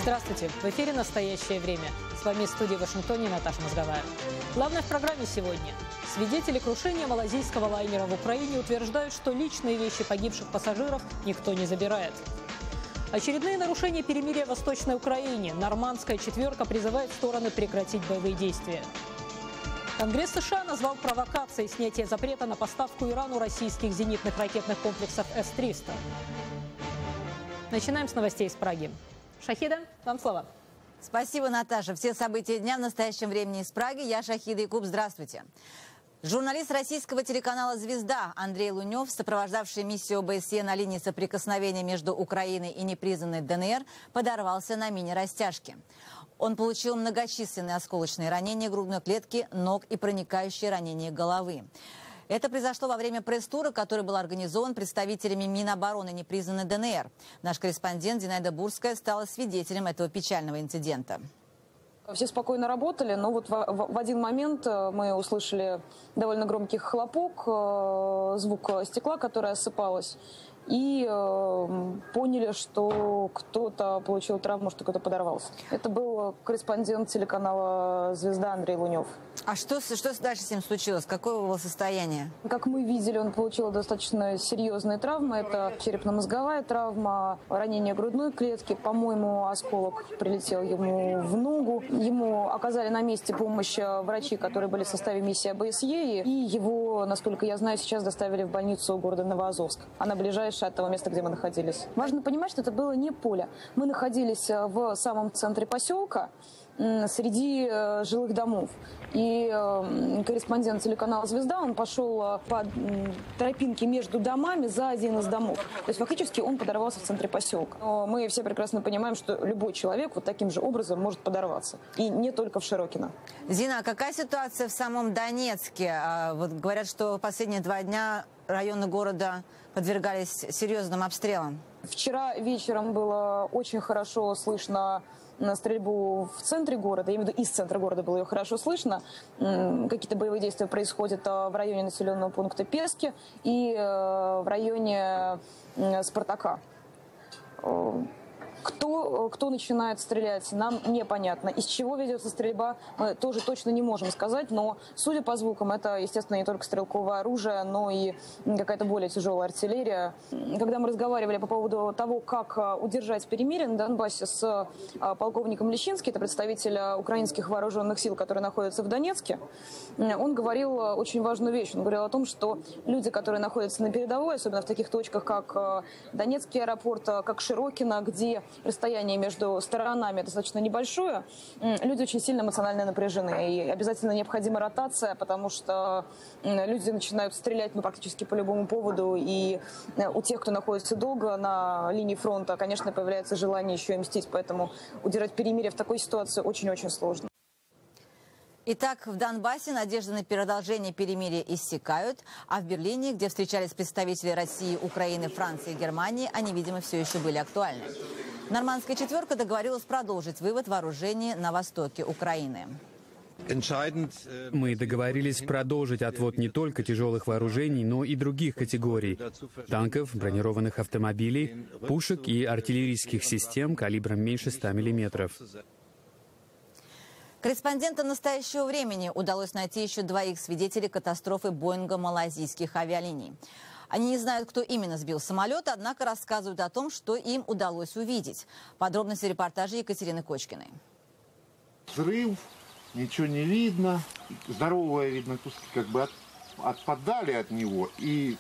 Здравствуйте! В эфире «Настоящее время». С вами в студии в Вашингтоне Наташа Мозговая. Главное в программе сегодня. Свидетели крушения малазийского лайнера в Украине утверждают, что личные вещи погибших пассажиров никто не забирает. Очередные нарушения перемирия в Восточной Украине. Нормандская четверка призывает стороны прекратить боевые действия. Конгресс США назвал провокацией снятие запрета на поставку Ирану российских зенитных ракетных комплексов С-300. Начинаем с новостей из Праги. Шахида, вам слово. Спасибо, Наташа. Все события дня в настоящем времени из Праги. Я Шахида Якуб. Здравствуйте. Журналист российского телеканала «Звезда» Андрей Лунев, сопровождавший миссию ОБСЕ на линии соприкосновения между Украиной и непризнанной ДНР, подорвался на мини-растяжке. Он получил многочисленные осколочные ранения грудной клетки, ног и проникающие ранения головы. Это произошло во время пресс-тура, который был организован представителями Минобороны непризнанной ДНР. Наш корреспондент Зинаида Бурская стала свидетелем этого печального инцидента. Все спокойно работали, но вот в один момент мы услышали довольно громкий хлопок, звук стекла, которое осыпалось, и поняли, что кто-то получил травму, что кто-то подорвался. Это был корреспондент телеканала «Звезда» Андрей Лунев. А что дальше с ним случилось? Какое его состояние? Как мы видели, он получил достаточно серьезные травмы. Это черепно-мозговая травма, ранение грудной клетки. По-моему, осколок прилетел ему в ногу. Ему оказали на месте помощь врачи, которые были в составе миссии ОБСЕ. И его, насколько я знаю, сейчас доставили в больницу города Новоазовск. Она ближайшая от того места, где мы находились. Важно понимать, что это было не поле. Мы находились в самом центре поселка, среди жилых домов. И корреспондент телеканала «Звезда», он пошел по тропинке между домами за один из домов. То есть фактически он подорвался в центре поселка. Но мы все прекрасно понимаем, что любой человек вот таким же образом может подорваться. И не только в Широкино. Зина, а какая ситуация в самом Донецке? Вот говорят, что последние 2 дня районы города подвергались серьезным обстрелам. Вчера вечером было очень хорошо слышно стрельбу в центре города, я имею в виду из центра города было ее хорошо слышно. Какие-то боевые действия происходят в районе населенного пункта Пески и в районе Спартака. Кто начинает стрелять, нам непонятно. Из чего ведется стрельба, мы тоже точно не можем сказать, но, судя по звукам, это, естественно, не только стрелковое оружие, но и какая-то более тяжелая артиллерия. Когда мы разговаривали по поводу того, как удержать перемирие на Донбассе с полковником Лещинским, это представитель украинских вооруженных сил, которые находятся в Донецке, он говорил очень важную вещь. Он говорил о том, что люди, которые находятся на передовой, особенно в таких точках, как Донецкий аэропорт, как Широкино, где расстояние между сторонами достаточно небольшое, люди очень сильно эмоционально напряжены. И обязательно необходима ротация, потому что люди начинают стрелять практически по любому поводу. И у тех, кто находится долго на линии фронта, конечно, появляется желание еще и мстить. Поэтому удержать перемирие в такой ситуации очень-очень сложно. Итак, в Донбассе надежды на продолжение перемирия иссякают, а в Берлине, где встречались представители России, Украины, Франции и Германии, они, видимо, все еще были актуальны. Нормандская четверка договорилась продолжить вывод вооружений на востоке Украины. Мы договорились продолжить отвод не только тяжелых вооружений, но и других категорий – танков, бронированных автомобилей, пушек и артиллерийских систем калибром меньше 100 мм. Корреспондентам «Настоящего времени» удалось найти еще 2 свидетелей катастрофы Боинга малазийских авиалиний. Они не знают, кто именно сбил самолет, однако рассказывают о том, что им удалось увидеть. Подробности репортажа Екатерины Кочкиной. Взрыв, ничего не видно. Здоровые, видно, куски как бы отпадали от него и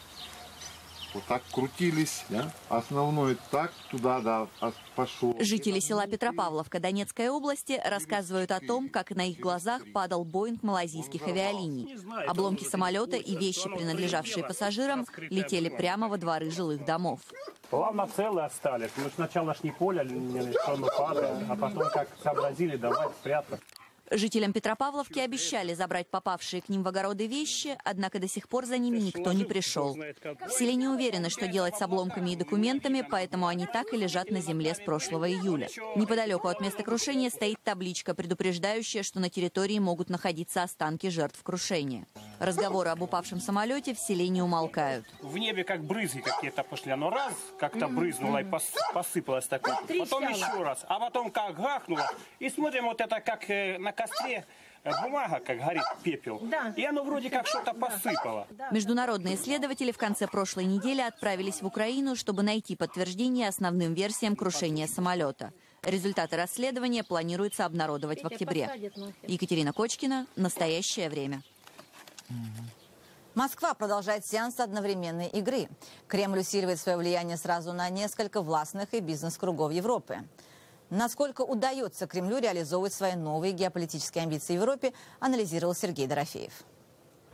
вот так крутились. Да? Основной так туда, да, пошел. Жители села Петропавловка Донецкой области рассказывают о том, как на их глазах падал Боинг малазийских авиалиний. Обломки самолета и вещи, принадлежавшие пассажирам, летели прямо во дворы жилых домов. Главное, целые остались. Мы сначала ж не поняли, что мы падаем, а потом как сообразили, давай спрятаться. Жителям Петропавловки обещали забрать попавшие к ним в огороды вещи, однако до сих пор за ними никто не пришел. В селе не уверены, что делать с обломками и документами, поэтому они так и лежат на земле с прошлого июля. Неподалеку от места крушения стоит табличка, предупреждающая, что на территории могут находиться останки жертв крушения. Разговоры об упавшем самолете в селе не умолкают. В небе как брызги какие-то пошли. Оно раз как-то брызнуло и посыпалось такое. Потом еще раз. А потом как гахнуло. И смотрим, вот это как на костре бумага, как горит пепел. И оно вроде как что-то посыпало. Международные исследователи в конце прошлой недели отправились в Украину, чтобы найти подтверждение основным версиям крушения самолета. Результаты расследования планируется обнародовать в октябре. Екатерина Кочкина, «Настоящее время». Москва продолжает сеанс одновременной игры. Кремль усиливает свое влияние сразу на несколько властных и бизнес-кругов Европы. Насколько удается Кремлю реализовывать свои новые геополитические амбиции в Европе, анализировал Сергей Дорофеев.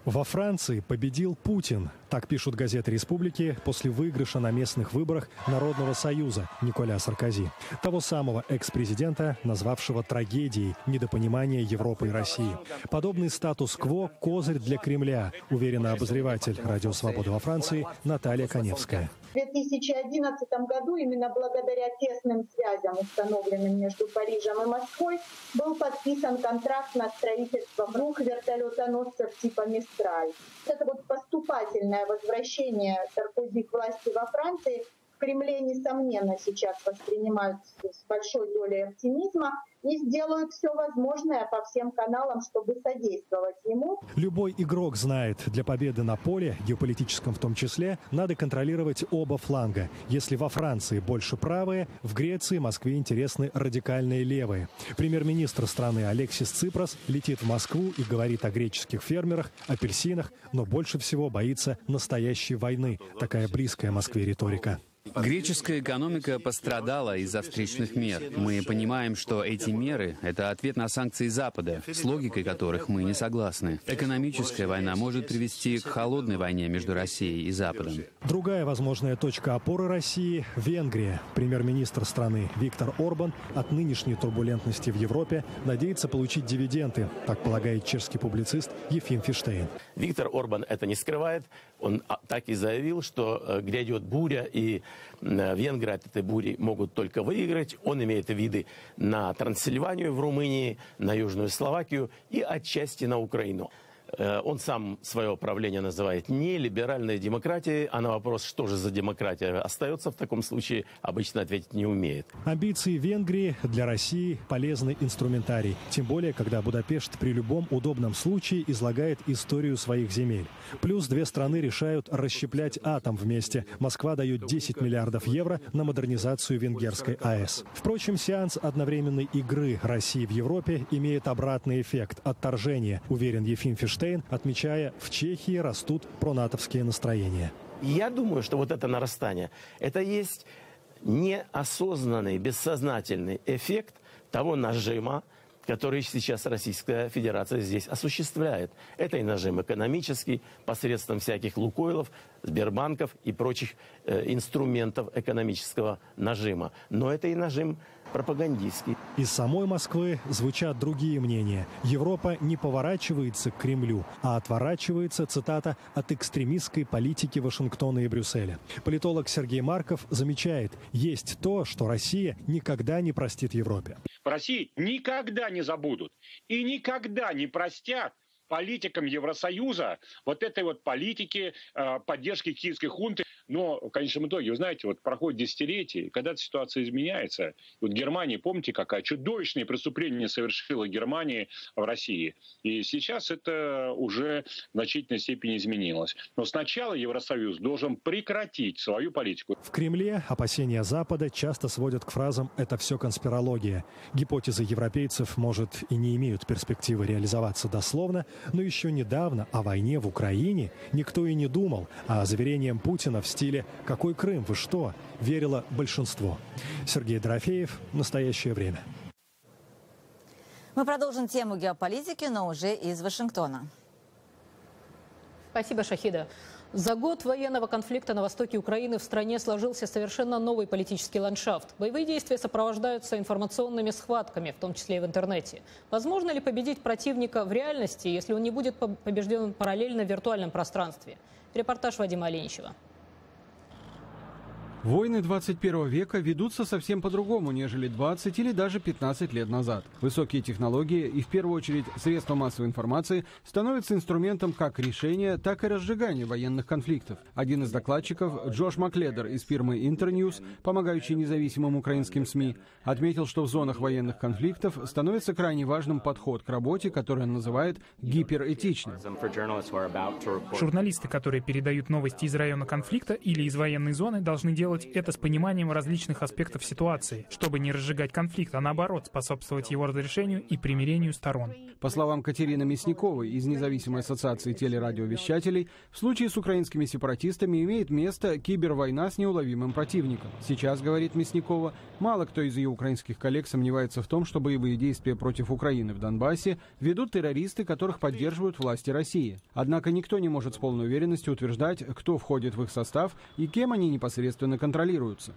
Во Франции победил Путин. Так пишут газеты «Республики» после выигрыша на местных выборах Народного союза Николя Саркози. Того самого экс-президента, назвавшего трагедией недопонимания Европы и России. Подобный статус-кво – козырь для Кремля, уверена обозреватель «Радио Свобода» во Франции Наталья Коневская. В 2011 году именно благодаря тесным связям, установленным между Парижем и Москвой, был подписан контракт на строительство 2 вертолетоносцев типа «Мистраль». Это вот поступательное возвращение Саркози к власти во Франции в Кремле, несомненно, сейчас воспринимают с большой долей оптимизма и сделают все возможное по всем каналам, чтобы содействовать ему. Любой игрок знает, для победы на поле, геополитическом в том числе, надо контролировать оба фланга. Если во Франции больше правые, в Греции, Москве интересны радикальные левые. Премьер-министр страны Алексис Ципрас летит в Москву и говорит о греческих фермерах, апельсинах, но больше всего боится настоящей войны. Такая близкая Москве риторика. Греческая экономика пострадала из-за встречных мер. Мы понимаем, что эти меры – это ответ на санкции Запада, с логикой которых мы не согласны. Экономическая война может привести к холодной войне между Россией и Западом. Другая возможная точка опоры России – Венгрия. Премьер-министр страны Виктор Орбан от нынешней турбулентности в Европе надеется получить дивиденды, так полагает чешский публицист Ефим Фиштейн. Виктор Орбан это не скрывает. Он так и заявил, что грядет буря, и венгры от этой бури могут только выиграть. Он имеет виды на Трансильванию в Румынии, на Южную Словакию и отчасти на Украину. Он сам свое правление называет не либеральной демократией, а на вопрос, что же за демократия остается в таком случае, обычно ответить не умеет. Амбиции Венгрии для России полезный инструментарий. Тем более, когда Будапешт при любом удобном случае излагает историю своих земель. Плюс две страны решают расщеплять атом вместе. Москва дает 10 миллиардов евро на модернизацию венгерской АЭС. Впрочем, сеанс одновременной игры России в Европе имеет обратный эффект – отторжение, уверен Ефим Фиштейн, отмечая, в Чехии растут пронатовские настроения. Я думаю, что вот это нарастание, это есть неосознанный, бессознательный эффект того нажима, который сейчас Российская Федерация здесь осуществляет. Это и нажим экономический, посредством всяких Лукойлов, Сбербанков и прочих инструментов экономического нажима. Но это и нажим пропагандистский. Из самой Москвы звучат другие мнения. Европа не поворачивается к Кремлю, а отворачивается, цитата, от экстремистской политики Вашингтона и Брюсселя. Политолог Сергей Марков замечает, есть то, что Россия никогда не простит Европе. В России никогда не забудут и никогда не простят политикам Евросоюза вот этой вот политики поддержки киевской хунты. Но в конечном итоге, вы знаете, вот проходит десятилетие, когда-то ситуация изменяется. Вот Германия, помните, какая чудовищное преступление совершила Германия в России. И сейчас это уже в значительной степени изменилось. Но сначала Евросоюз должен прекратить свою политику. В Кремле опасения Запада часто сводят к фразам «это все конспирология». Гипотезы европейцев, может, и не имеют перспективы реализоваться дословно, но еще недавно о войне в Украине никто и не думал, а заверениям Путина в стиле «Какой Крым? Вы что?» верило большинство. Сергей Дорофеев, «Настоящее время». Мы продолжим тему геополитики, но уже из Вашингтона. Спасибо, Шахида. За год военного конфликта на востоке Украины в стране сложился совершенно новый политический ландшафт. Боевые действия сопровождаются информационными схватками, в том числе и в интернете. Возможно ли победить противника в реальности, если он не будет побежден параллельно в виртуальном пространстве? Репортаж Вадима Оленичева. Войны 21 века ведутся совсем по-другому, нежели 20 или даже 15 лет назад. Высокие технологии и, в первую очередь, средства массовой информации становятся инструментом как решения, так и разжигания военных конфликтов. Один из докладчиков, Джош Макледер из фирмы Интерньюз, помогающий независимым украинским СМИ, отметил, что в зонах военных конфликтов становится крайне важным подход к работе, который он называет гиперэтичным. Журналисты, которые передают новости из района конфликта или из военной зоны, должны делать это с пониманием различных аспектов ситуации, чтобы не разжигать конфликт, а наоборот, способствовать его разрешению и примирению сторон. По словам Катерины Мясниковой из Независимой ассоциации телерадиовещателей, в случае с украинскими сепаратистами имеет место кибервойна с неуловимым противником. Сейчас, говорит Мясникова, мало кто из ее украинских коллег сомневается в том, что боевые действия против Украины в Донбассе ведут террористы, которых поддерживают власти России. Однако никто не может с полной уверенностью утверждать, кто входит в их состав и кем они непосредственно контролируются.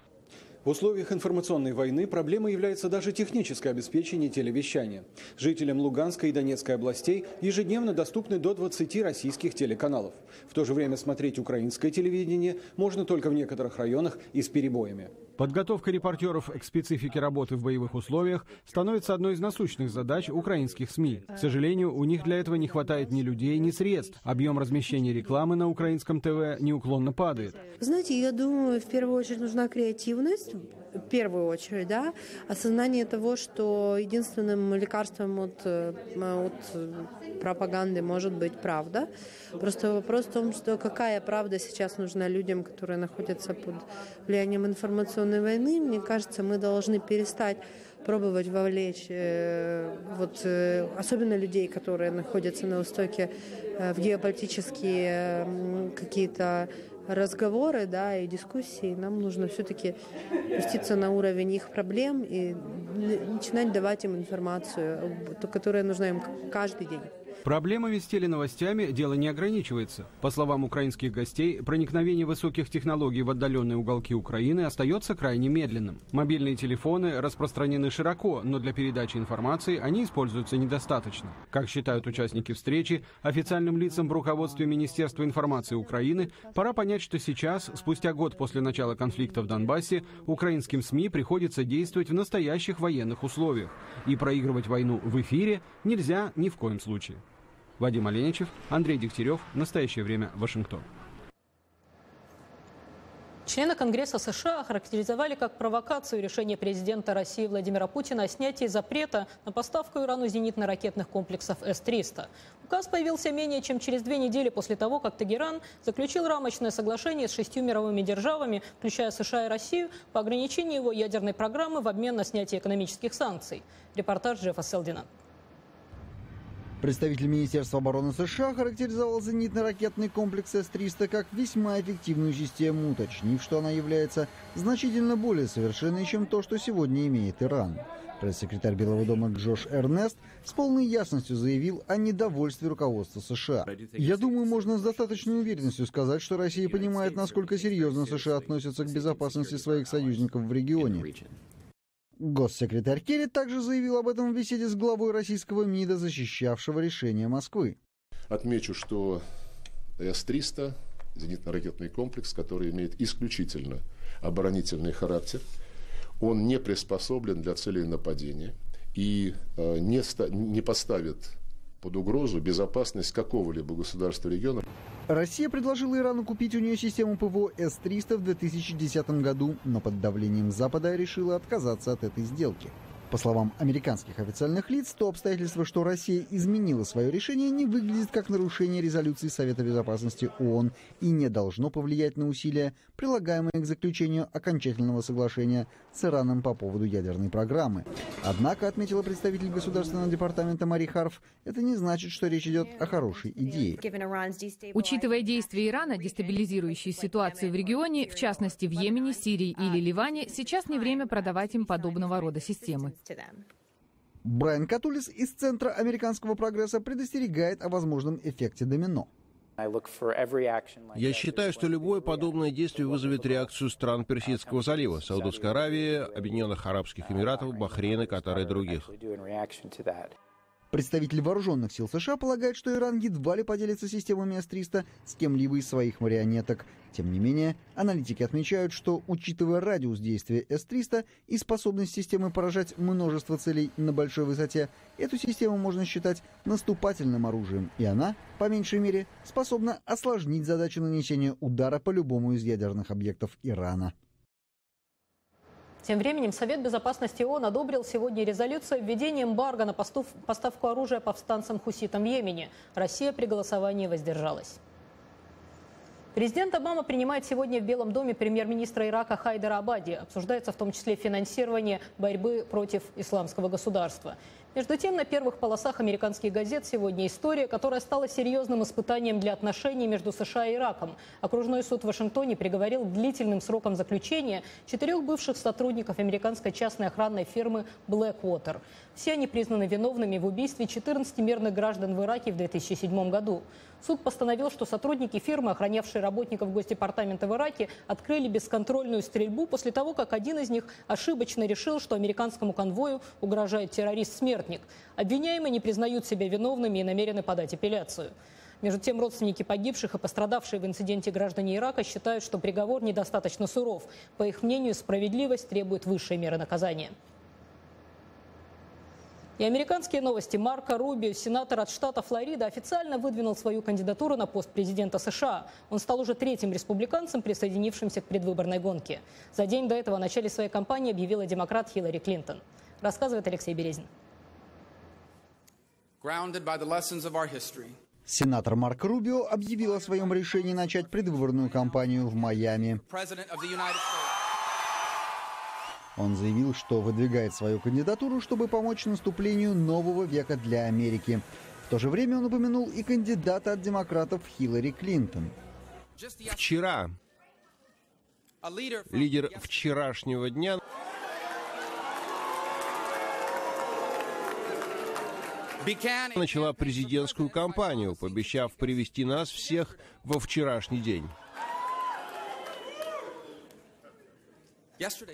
В условиях информационной войны проблемой является даже техническое обеспечение телевещания. Жителям Луганской и Донецкой областей ежедневно доступны до 20 российских телеканалов. В то же время смотреть украинское телевидение можно только в некоторых районах и с перебоями. Подготовка репортеров к специфике работы в боевых условиях становится одной из насущных задач украинских СМИ. К сожалению, у них для этого не хватает ни людей, ни средств. Объем размещения рекламы на украинском ТВ неуклонно падает. Знаете, я думаю, в первую очередь нужна креативность. В первую очередь, да, осознание того, что единственным лекарством от пропаганды может быть правда. Просто вопрос в том, что какая правда сейчас нужна людям, которые находятся под влиянием информационной войны. Мне кажется, мы должны перестать пробовать вовлечь особенно людей, которые находятся на Востоке, в геополитические какие-то разговоры, да, и дискуссии. Нам нужно все-таки спуститься на уровень их проблем и начинать давать им информацию, которая нужна им каждый день. Проблемами с теленовостями дело не ограничивается. По словам украинских гостей, проникновение высоких технологий в отдаленные уголки Украины остается крайне медленным. Мобильные телефоны распространены широко, но для передачи информации они используются недостаточно. Как считают участники встречи, официальным лицам в руководстве Министерства информации Украины пора понять, что сейчас, спустя год после начала конфликта в Донбассе, украинским СМИ приходится действовать в настоящих военных условиях. И проигрывать войну в эфире нельзя ни в коем случае. Вадим Оленичев, Андрей Дегтярев. Настоящее время. Вашингтон. Члены Конгресса США охарактеризовали как провокацию решение президента России Владимира Путина о снятии запрета на поставку Ирану зенитно-ракетных комплексов С-300. Указ появился менее чем через 2 недели после того, как Тегеран заключил рамочное соглашение с 6 мировыми державами, включая США и Россию, по ограничению его ядерной программы в обмен на снятие экономических санкций. Репортаж Джеффа Селдина. Представитель Министерства обороны США характеризовал зенитно-ракетный комплекс С-300 как весьма эффективную систему, уточнив, что она является значительно более совершенной, чем то, что сегодня имеет Иран. Пресс-секретарь Белого дома Джош Эрнест с полной ясностью заявил о недовольстве руководства США. «Я думаю, можно с достаточной уверенностью сказать, что Россия понимает, насколько серьезно США относятся к безопасности своих союзников в регионе». Госсекретарь Керри также заявил об этом в беседе с главой российского МИДа, защищавшего решение Москвы. Отмечу, что С-300 – зенитно-ракетный комплекс, который имеет исключительно оборонительный характер. Он не приспособлен для целей нападения и не поставит под угрозу безопасность какого-либо государства региона. Россия предложила Ирану купить у нее систему ПВО С-300 в 2010 году, но под давлением Запада решила отказаться от этой сделки. По словам американских официальных лиц, то обстоятельство, что Россия изменила свое решение, не выглядит как нарушение резолюции Совета Безопасности ООН и не должно повлиять на усилия, прилагаемые к заключению окончательного соглашения с Ираном по поводу ядерной программы. Однако, отметила представитель Государственного департамента Мари Харф, это не значит, что речь идет о хорошей идее. Учитывая действия Ирана, дестабилизирующие ситуацию в регионе, в частности в Йемене, Сирии или Ливане, сейчас не время продавать им подобного рода системы. Брайан Катулис из Центра американского прогресса предостерегает о возможном эффекте домино. Я считаю, что любое подобное действие вызовет реакцию стран Персидского залива, Саудовской Аравии, Объединенных Арабских Эмиратов, Бахрейна, Катара и других. Представитель вооруженных сил США полагает, что Иран едва ли поделится системами С-300 с кем-либо из своих марионеток. Тем не менее, аналитики отмечают, что, учитывая радиус действия С-300 и способность системы поражать множество целей на большой высоте, эту систему можно считать наступательным оружием, и она, по меньшей мере, способна осложнить задачу нанесения удара по любому из ядерных объектов Ирана. Тем временем Совет Безопасности ООН одобрил сегодня резолюцию о введении эмбарго на поставку оружия повстанцам-хуситам в Йемене. Россия при голосовании воздержалась. Президент Обама принимает сегодня в Белом доме премьер-министра Ирака Хайдара Абади. Обсуждается в том числе финансирование борьбы против исламского государства. Между тем, на первых полосах американских газет сегодня история, которая стала серьезным испытанием для отношений между США и Ираком. Окружной суд в Вашингтоне приговорил к длительным срокам заключения 4 бывших сотрудников американской частной охранной фирмы Blackwater. Все они признаны виновными в убийстве 14 мирных граждан в Ираке в 2007 году. Суд постановил, что сотрудники фирмы, охранявшие работников Госдепартамента в Ираке, открыли бесконтрольную стрельбу после того, как один из них ошибочно решил, что американскому конвою угрожает террорист-смертник. Обвиняемые не признают себя виновными и намерены подать апелляцию. Между тем, родственники погибших и пострадавшие в инциденте граждане Ирака считают, что приговор недостаточно суров. По их мнению, справедливость требует высшей меры наказания. И американские новости. Марко Рубио, сенатор от штата Флорида, официально выдвинул свою кандидатуру на пост президента США. Он стал уже 3-м республиканцем, присоединившимся к предвыборной гонке. За день до этого о начале своей кампании объявила демократ Хиллари Клинтон. Рассказывает Алексей Березин. Сенатор Марко Рубио объявил о своем решении начать предвыборную кампанию в Майами. Он заявил, что выдвигает свою кандидатуру, чтобы помочь наступлению нового века для Америки. В то же время он упомянул и кандидата от демократов Хиллари Клинтон. Вчера лидер вчерашнего дня начала президентскую кампанию, пообещав привести нас всех во вчерашний день.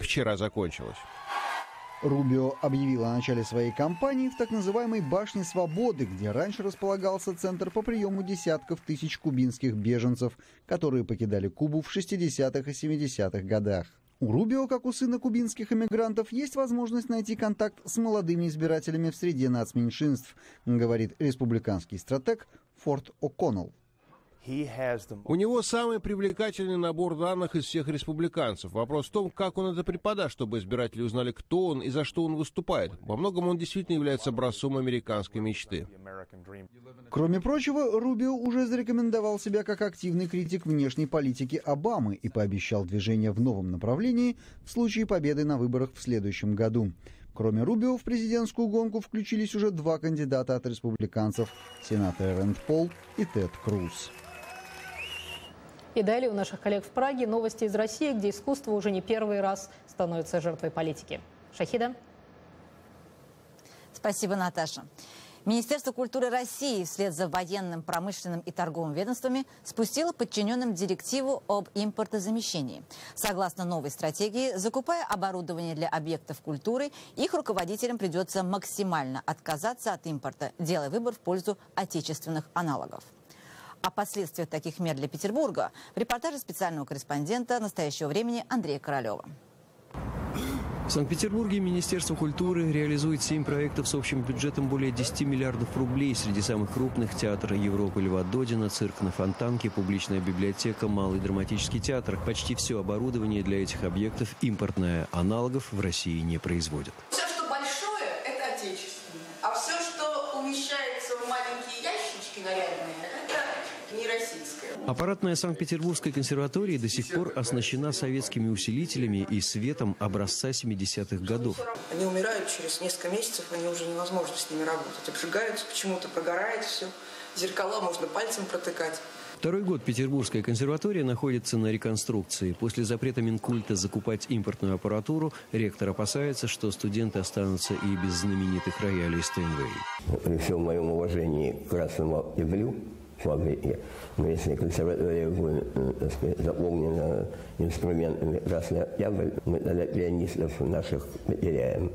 Вчера закончилось. Рубио объявил о начале своей кампании в так называемой «Башне Свободы», где раньше располагался центр по приему десятков тысяч кубинских беженцев, которые покидали Кубу в 60-х и 70-х годах. У Рубио, как у сына кубинских эмигрантов, есть возможность найти контакт с молодыми избирателями в среде нацменьшинств, говорит республиканский стратег Форд О'Коннелл. У него самый привлекательный набор данных из всех республиканцев. Вопрос в том, как он это преподаст, чтобы избиратели узнали, кто он и за что он выступает. Во многом он действительно является образцом американской мечты. Кроме прочего, Рубио уже зарекомендовал себя как активный критик внешней политики Обамы и пообещал движение в новом направлении в случае победы на выборах в следующем году. Кроме Рубио, в президентскую гонку включились уже 2 кандидата от республиканцев – сенаторы Рэнд Пол и Тед Круз. И далее у наших коллег в Праге новости из России, где искусство уже не первый раз становится жертвой политики. Шахида. Спасибо, Наташа. Министерство культуры России вслед за военным, промышленным и торговым ведомствами спустило подчиненным директиву об импортозамещении. Согласно новой стратегии, закупая оборудование для объектов культуры, их руководителям придется максимально отказаться от импорта, делая выбор в пользу отечественных аналогов. О последствиях таких мер для Петербурга в репортаже специального корреспондента «Настоящего времени» Андрея Королева. В Санкт-Петербурге Министерство культуры реализует 7 проектов с общим бюджетом более 10 миллиардов рублей. Среди самых крупных – Театр Европы Льва Додина, цирк на Фонтанке, публичная библиотека, Малый драматический театр. Почти все оборудование для этих объектов импортное. Аналогов в России не производят. Все, что большое, это отечественное. А все, что умещается в маленькие ящички нарядные, это не российское. Аппаратная Санкт-Петербургской консерватории до сих пор оснащена советскими усилителями и светом образца 70-х годов. Они умирают через несколько месяцев, они уже невозможно с ними работать. Обжигаются почему-то, прогорает все. Зеркала можно пальцем протыкать. Второй год Петербургская консерватория находится на реконструкции. После запрета Минкульта закупать импортную аппаратуру, ректор опасается, что студенты останутся и без знаменитых роялей Стейнвей. При всем моем уважении к Красному Октябрю, но если консерватория будет, так сказать, заполнена инструментами Красный Октябрь, мы тогда пианистов наших потеряем.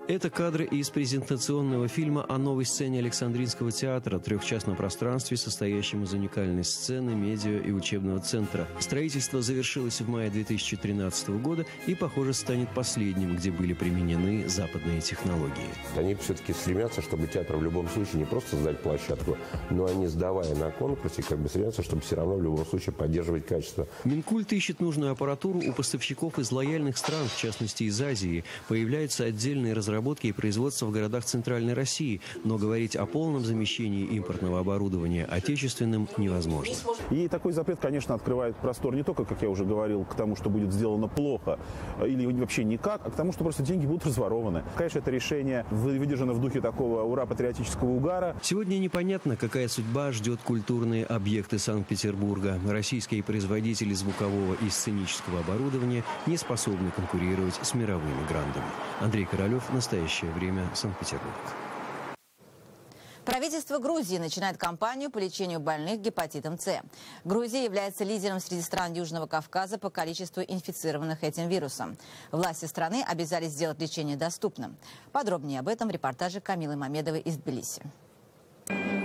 Это кадры из презентационного фильма о новой сцене Александринского театра, трехчастном пространстве, состоящем из уникальной сцены, медиа и учебного центра. Строительство завершилось в мае 2013 года и, похоже, станет последним, где были применены западные технологии. Они все-таки стремятся, чтобы театр в любом случае не просто сдать площадку, но они, сдавая на конкурсе, стремятся, чтобы все равно в любом случае поддерживать качество. Минкульт ищет нужную аппаратуру у поставщиков из лояльных стран, в частности из Азии. Появляются отдельные разработки и производства в городах Центральной России, но говорить о полном замещении импортного оборудования отечественным невозможно. И такой запрет, конечно, открывает простор не только, как я уже говорил, к тому, что будет сделано плохо или вообще никак, а к тому, что просто деньги будут разворованы. Конечно, это решение выдержано в духе такого ура-патриотического угара. Сегодня непонятно, какая судьба ждет культурные объекты Санкт-Петербурга. Российские производители звукового и сценического оборудования не способны конкурировать с мировыми грандами. Андрей Королев, «Настоящее время», Санкт-Петербург. Правительство Грузии начинает кампанию по лечению больных гепатитом С. Грузия является лидером среди стран Южного Кавказа по количеству инфицированных этим вирусом. Власти страны обязались сделать лечение доступным. Подробнее об этом в репортаже Камилы Мамедовой из Тбилиси.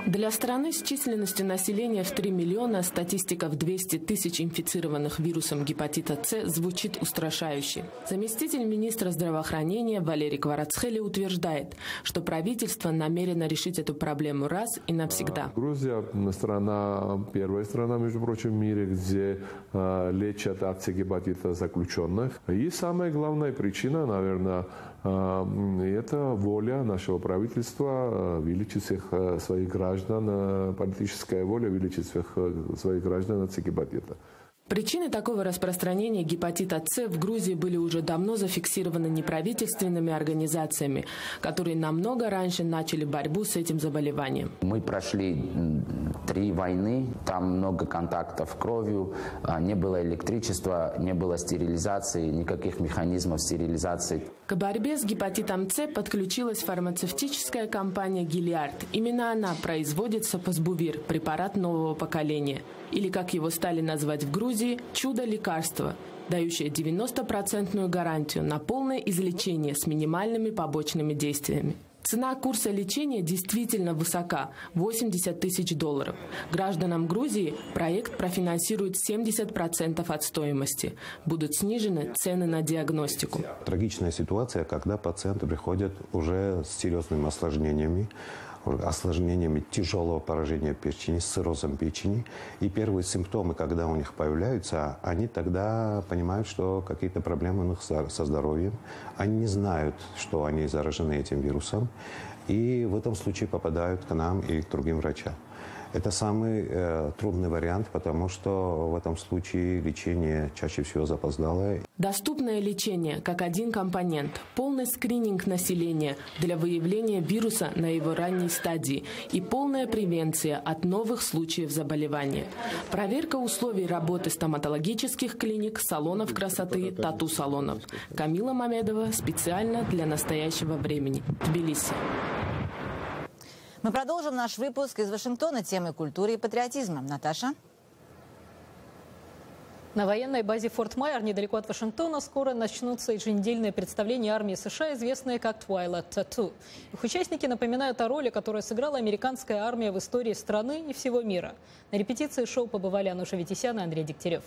Для страны с численностью населения в 3 миллиона статистика в 200 тысяч инфицированных вирусом гепатита С звучит устрашающе. Заместитель министра здравоохранения Валерий Кварацхели утверждает, что правительство намерено решить эту проблему раз и навсегда. Грузия первая страна, между прочим, в мире, где лечат от гепатита заключенных. И самая главная причина, наверное, это воля нашего правительства вылечить всех своих граждан, политическая воля вылечить всех своих граждан от гепатита. Причины такого распространения гепатита С в Грузии были уже давно зафиксированы неправительственными организациями, которые намного раньше начали борьбу с этим заболеванием. Мы прошли 3 войны, там много контактов кровью, не было электричества, не было стерилизации, никаких механизмов стерилизации. К борьбе с гепатитом С подключилась фармацевтическая компания «Гилиард». Именно она производит сапозбувир, препарат нового поколения. Или, как его стали называть в Грузии, «чудо-лекарство», дающее 90% гарантию на полное излечение с минимальными побочными действиями. Цена курса лечения действительно высока – $80 тысяч. Гражданам Грузии проект профинансирует 70% от стоимости. Будут снижены цены на диагностику. Трагичная ситуация, когда пациенты приходят уже с серьезными осложнениями тяжелого поражения печени, с циррозом печени. И первые симптомы, когда у них появляются, они тогда понимают, что какие-то проблемы у них со здоровьем. Они не знают, что они заражены этим вирусом. И в этом случае попадают к нам и к другим врачам. Это самый трудный вариант, потому что в этом случае лечение чаще всего запоздалое. Доступное лечение как один компонент, полный скрининг населения для выявления вируса на его ранней стадии и полная превенция от новых случаев заболевания. Проверка условий работы стоматологических клиник, салонов красоты, тату-салонов. Камила Мамедова специально для «Настоящего времени». Тбилиси. Мы продолжим наш выпуск из Вашингтона темы культуры и патриотизма. Наташа? На военной базе Форт Майер, недалеко от Вашингтона, скоро начнутся еженедельные представления армии США, известные как Twilight Tattoo. Их участники напоминают о роли, которую сыграла американская армия в истории страны и всего мира. На репетиции шоу побывали Ануша Витисян и Андрей Дегтярев.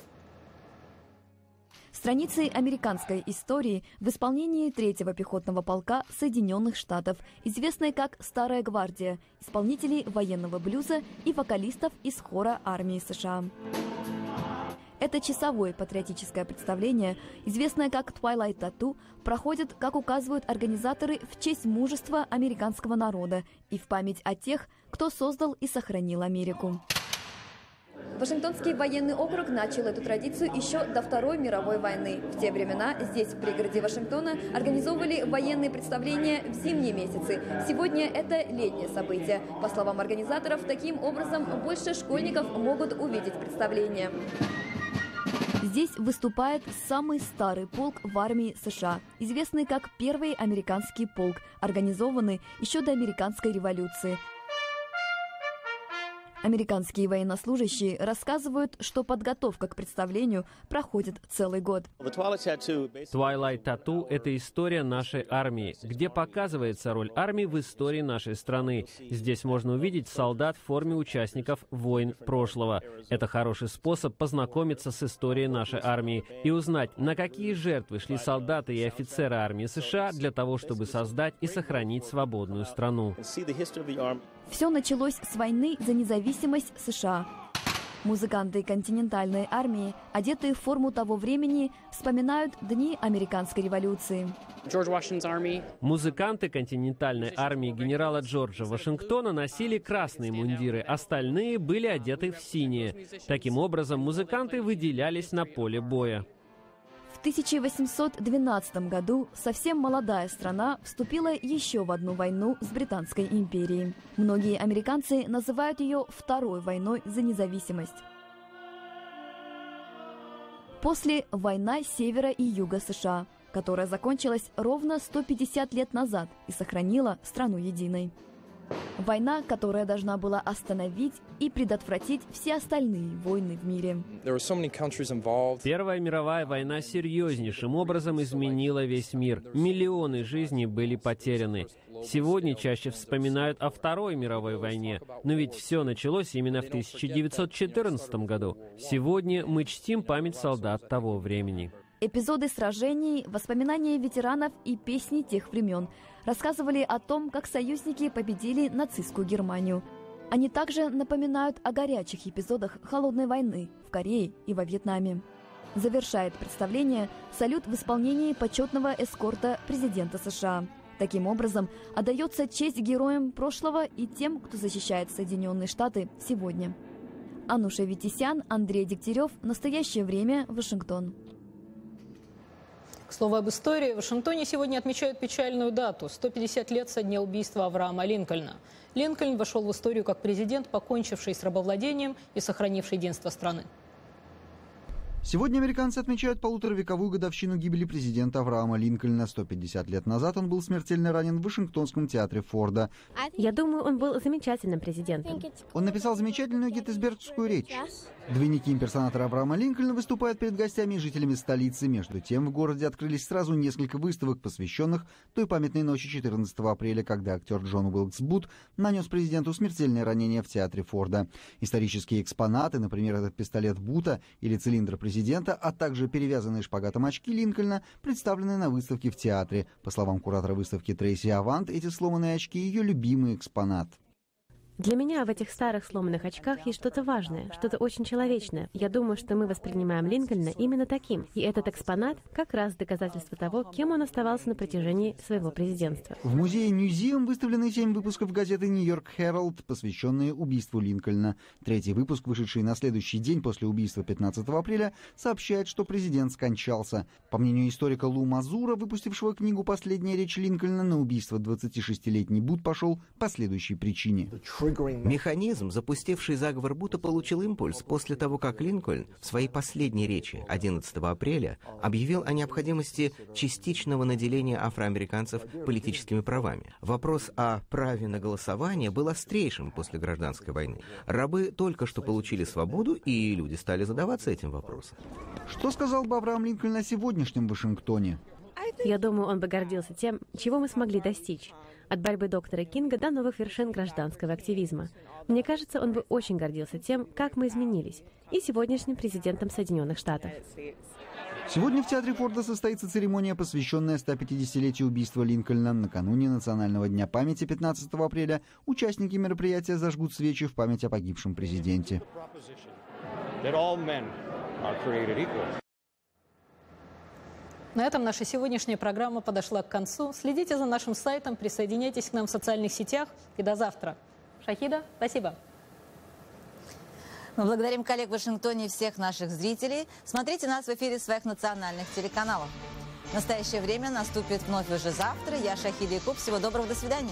Страницы американской истории в исполнении 3-го пехотного полка Соединенных Штатов, известной как «Старая гвардия», исполнителей военного блюза и вокалистов из хора армии США. Это часовое патриотическое представление, известное как Twilight Tattoo, проходит, как указывают организаторы, в честь мужества американского народа и в память о тех, кто создал и сохранил Америку. Вашингтонский военный округ начал эту традицию еще до Второй мировой войны. В те времена здесь, в пригороде Вашингтона, организовывали военные представления в зимние месяцы. Сегодня это летнее событие. По словам организаторов, таким образом больше школьников могут увидеть представление. Здесь выступает самый старый полк в армии США, известный как Первый американский полк, организованный еще до американской революции. Американские военнослужащие рассказывают, что подготовка к представлению проходит целый год. Twilight Tattoo – это история нашей армии, где показывается роль армии в истории нашей страны. Здесь можно увидеть солдат в форме участников войн прошлого. Это хороший способ познакомиться с историей нашей армии и узнать, на какие жертвы шли солдаты и офицеры армии США для того, чтобы создать и сохранить свободную страну. Все началось с войны за независимость США. Музыканты континентальной армии, одетые в форму того времени, вспоминают дни американской революции. Музыканты континентальной армии генерала Джорджа Вашингтона носили красные мундиры, остальные были одеты в синие. Таким образом, музыканты выделялись на поле боя. В 1812 году совсем молодая страна вступила еще в одну войну с Британской империей. Многие американцы называют ее Второй войной за независимость. После война Севера и Юга США, которая закончилась ровно 150 лет назад и сохранила страну единой. Война, которая должна была остановить и предотвратить все остальные войны в мире. Первая мировая война серьезнейшим образом изменила весь мир. Миллионы жизней были потеряны. Сегодня чаще вспоминают о Второй мировой войне, но ведь все началось именно в 1914 году. Сегодня мы чтим память солдат того времени. Эпизоды сражений, воспоминания ветеранов и песни тех времен рассказывали о том, как союзники победили нацистскую Германию. Они также напоминают о горячих эпизодах Холодной войны в Корее и во Вьетнаме. Завершает представление салют в исполнении почетного эскорта президента США. Таким образом, отдается честь героям прошлого и тем, кто защищает Соединенные Штаты сегодня. Ануша Витисян, Андрей Дегтярев. Настоящее время. Вашингтон. К слову об истории, в Вашингтоне сегодня отмечают печальную дату – 150 лет со дня убийства Авраама Линкольна. Линкольн вошел в историю как президент, покончивший с рабовладением и сохранивший единство страны. Сегодня американцы отмечают полуторавековую годовщину гибели президента Авраама Линкольна. 150 лет назад он был смертельно ранен в Вашингтонском театре Форда. Я думаю, он был замечательным президентом. Он написал замечательную геттисбергскую речь. Двойники имперсонатора Авраама Линкольна выступают перед гостями и жителями столицы. Между тем, в городе открылись сразу несколько выставок, посвященных той памятной ночи 14 апреля, когда актер Джон Уилкс Бут нанес президенту смертельное ранение в театре Форда. Исторические экспонаты, например, этот пистолет Бута или цилиндр президента, а также перевязанные шпагатом очки Линкольна, представлены на выставке в театре. По словам куратора выставки Трейси Авант, эти сломанные очки – ее любимый экспонат. Для меня в этих старых сломанных очках есть что-то важное, что-то очень человечное. Я думаю, что мы воспринимаем Линкольна именно таким. И этот экспонат как раз доказательство того, кем он оставался на протяжении своего президентства. В музее Ньюзиум выставлены 7 выпусков газеты «Нью-Йорк Herald», посвященные убийству Линкольна. Третий выпуск, вышедший на следующий день после убийства 15 апреля, сообщает, что президент скончался. По мнению историка Лу Мазура, выпустившего книгу «Последняя речь Линкольна», на убийство 26-летний Бут пошел по следующей причине. Механизм, запустивший заговор Бута, получил импульс после того, как Линкольн в своей последней речи 11 апреля объявил о необходимости частичного наделения афроамериканцев политическими правами. Вопрос о праве на голосование был острейшим после гражданской войны. Рабы только что получили свободу, и люди стали задаваться этим вопросом. Что сказал бы Авраам Линкольн о сегодняшнем Вашингтоне? Я думаю, он бы гордился тем, чего мы смогли достичь. От борьбы доктора Кинга до новых вершин гражданского активизма. Мне кажется, он бы очень гордился тем, как мы изменились, и сегодняшним президентом Соединенных Штатов. Сегодня в театре Форда состоится церемония, посвященная 150-летию убийства Линкольна. Накануне Национального дня памяти 15 апреля участники мероприятия зажгут свечи в память о погибшем президенте. На этом наша сегодняшняя программа подошла к концу. Следите за нашим сайтом, присоединяйтесь к нам в социальных сетях. И до завтра. Шахида, спасибо. Мы благодарим коллег в Вашингтоне и всех наших зрителей. Смотрите нас в эфире своих национальных телеканалов. Настоящее время наступит вновь уже завтра. Я Шахида Якуб. Всего доброго, до свидания.